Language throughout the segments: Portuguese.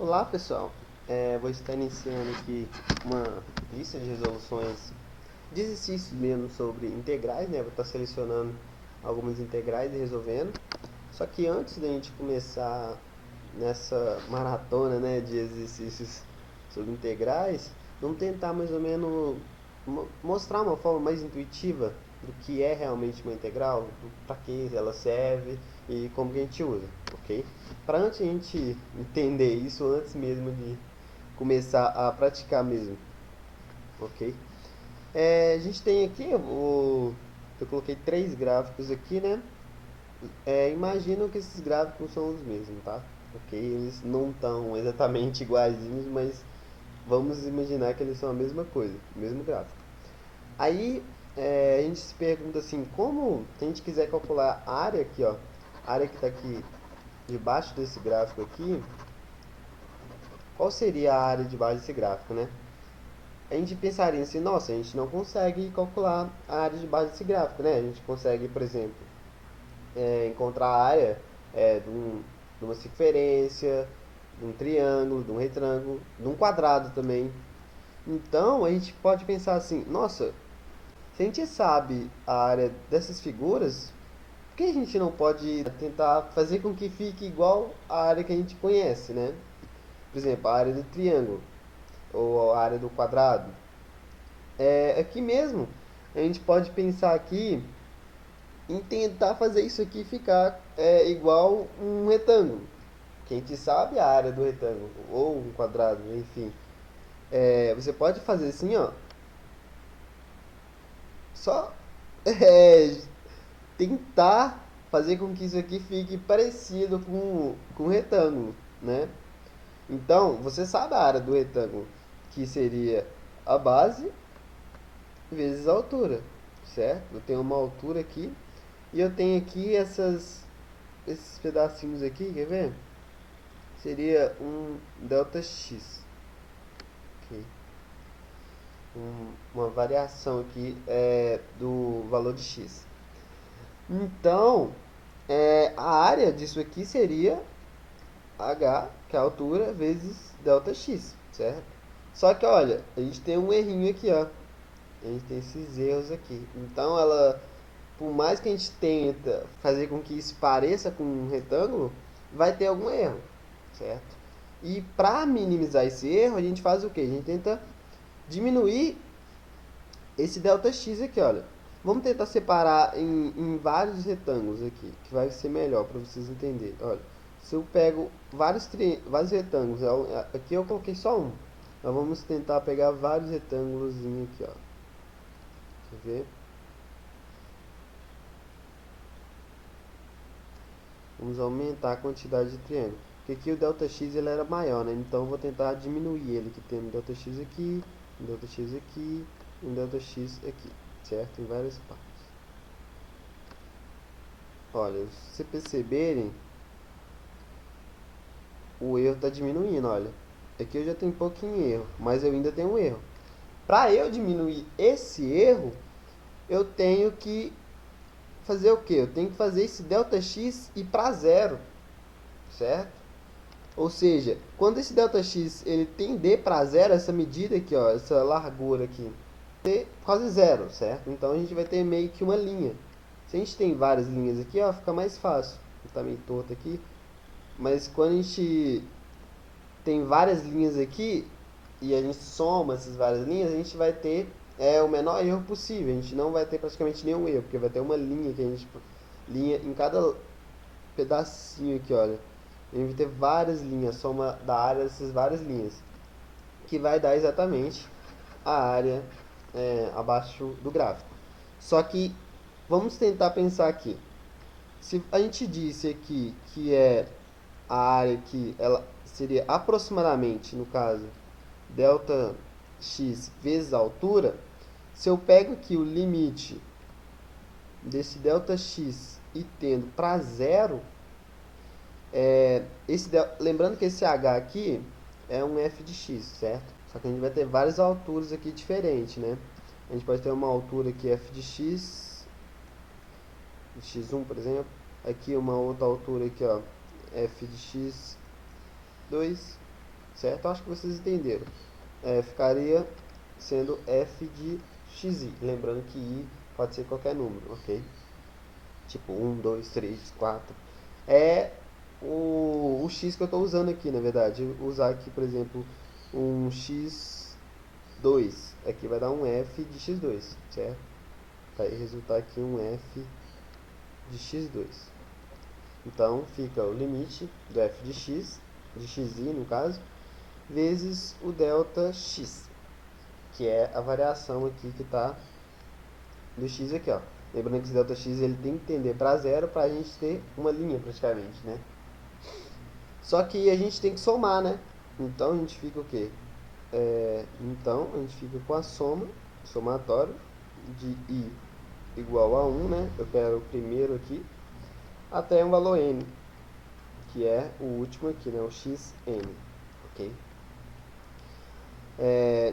Olá pessoal, vou estar iniciando aqui uma lista de resoluções de exercícios mesmo sobre integrais, né? Vou estar selecionando algumas integrais e resolvendo. Só que antes da gente começar nessa maratona, né, de exercícios sobre integrais, vamos tentar mais ou menos mostrar uma forma mais intuitiva do que é realmente uma integral, para que ela serve e como que a gente usa, ok? Para antes a gente entender isso, antes mesmo de começar a praticar mesmo, ok? A gente tem aqui, eu coloquei três gráficos aqui, né? Imagino que esses gráficos são os mesmos, tá? Ok? Eles não estão exatamente iguaizinhos, mas vamos imaginar que eles são a mesma coisa, o mesmo gráfico. Aí a gente se pergunta assim, como se a gente quiser calcular a área aqui, ó, a área que está aqui debaixo desse gráfico aqui, qual seria a área debaixo desse gráfico, né? A gente pensaria assim, nossa, a gente não consegue calcular a área debaixo desse gráfico, né? A gente consegue, por exemplo, encontrar a área de uma circunferência, de um triângulo, de um retângulo, de um quadrado também. Então a gente pode pensar assim, nossa, se a gente sabe a área dessas figuras, por que a gente não pode tentar fazer com que fique igual à área que a gente conhece, né? Por exemplo, a área do triângulo ou a área do quadrado. Aqui mesmo, a gente pode pensar aqui em tentar fazer isso aqui ficar igual um retângulo. Que a gente sabe a área do retângulo, ou um quadrado, enfim. Você pode fazer assim, ó. Só é, tentar fazer com que isso aqui fique parecido com um retângulo, né? Então, você sabe a área do retângulo, que seria a base vezes a altura, certo? Eu tenho uma altura aqui e eu tenho aqui esses pedacinhos aqui, quer ver? Seria um delta x, ok? Uma variação aqui do valor de x. Então, a área disso aqui seria h, que é a altura, vezes delta x, certo? Só que, olha, a gente tem um errinho aqui, ó. A gente tem esses erros aqui. Então, por mais que a gente tenta fazer com que isso pareça com um retângulo, vai ter algum erro, certo? E para minimizar esse erro, a gente faz o quê? A gente tenta diminuir esse delta x aqui, olha. Vamos tentar separar em vários retângulos aqui, que vai ser melhor para vocês entenderem. Olha, se eu pego vários retângulos, aqui eu coloquei só um. Então vamos tentar pegar vários retângulos aqui, ó. Quer ver? Vamos aumentar a quantidade de triângulos. Porque aqui o Δx ele era maior, né? Então eu vou tentar diminuir ele. Que tem um Δx aqui, um Δx aqui, um Δx aqui. Certo? Em várias partes. Olha, se vocês perceberem, o erro está diminuindo, olha. Aqui eu já tenho um pouquinho erro, mas eu ainda tenho um erro. Para eu diminuir esse erro, eu tenho que fazer o que? Eu tenho que fazer esse Δx ir para zero, certo? Ou seja, quando esse Δx ele tender para zero, essa medida aqui, ó, essa largura aqui, ter quase zero, certo? Então a gente vai ter meio que uma linha. Se a gente tem várias linhas aqui, ó, fica mais fácil. Tá meio torto aqui, mas quando a gente tem várias linhas aqui e a gente soma essas várias linhas, a gente vai ter o menor erro possível. A gente não vai ter praticamente nenhum erro, porque vai ter uma linha que a gente linha em cada pedacinho aqui, olha. A gente vai ter várias linhas, soma da área dessas várias linhas, que vai dar exatamente a área abaixo do gráfico. Só que vamos tentar pensar aqui. Se a gente disse aqui que a área que ela seria aproximadamente, no caso, delta x vezes a altura, se eu pego aqui o limite desse delta x e tendo para zero, lembrando que esse h aqui é um f de x, certo? Só que a gente vai ter várias alturas aqui diferentes, né? A gente pode ter uma altura aqui f de x1, por exemplo. Aqui uma outra altura aqui, ó, f de x2. certo? Acho que vocês entenderam. Ficaria sendo f de xi, lembrando que i pode ser qualquer número, ok? Tipo 1, 2, 3, 4. É o x que eu estou usando aqui, na verdade. Usar aqui, por exemplo, um x2, aqui vai dar um f de x2, certo? Vai resultar aqui um f de x2. Então fica o limite do f de x, de xi no caso, vezes o delta x, que é a variação aqui que está do x aqui, ó. Lembrando que esse delta x ele tem que tender para zero para a gente ter uma linha praticamente, né? Só que a gente tem que somar, né? Então a gente fica o quê? Então a gente fica com a soma, somatório de i igual a 1, né? Eu quero o primeiro aqui, até um valor n, que é o último aqui, né? O xn, ok?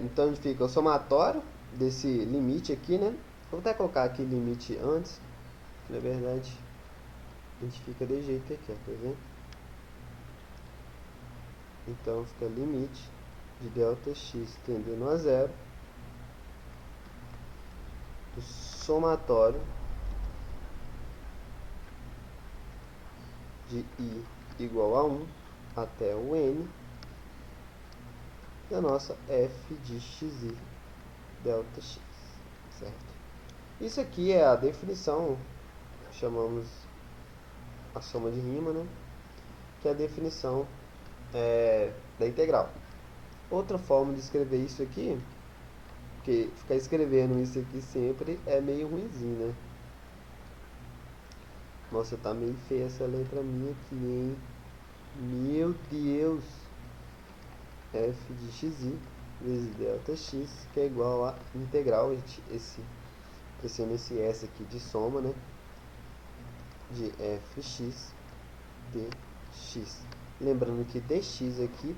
Então a gente fica o somatório desse limite aqui, né? Vou até colocar aqui limite antes, que na verdade a gente fica de jeito aqui, ó, tá vendo? Então fica limite de delta x tendendo a zero do somatório de i igual a 1 até o n da nossa f de xi delta x, certo? Isso aqui é a definição, chamamos a soma de rima, né? Que é a definição da integral. Outra forma de escrever isso aqui, porque ficar escrevendo isso aqui sempre é meio ruimzinho, né? Nossa, tá meio feia essa letra minha aqui, hein? Meu Deus! F de xi vezes delta x, que é igual a integral, crescendo esse s aqui de soma, né? De fx dx. Lembrando que dx aqui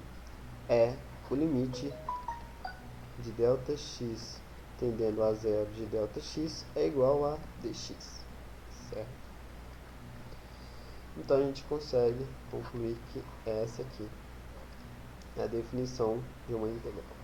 é o limite de delta x tendendo a zero de delta x é igual a dx, certo? Então a gente consegue concluir que essa aqui é a definição de uma integral.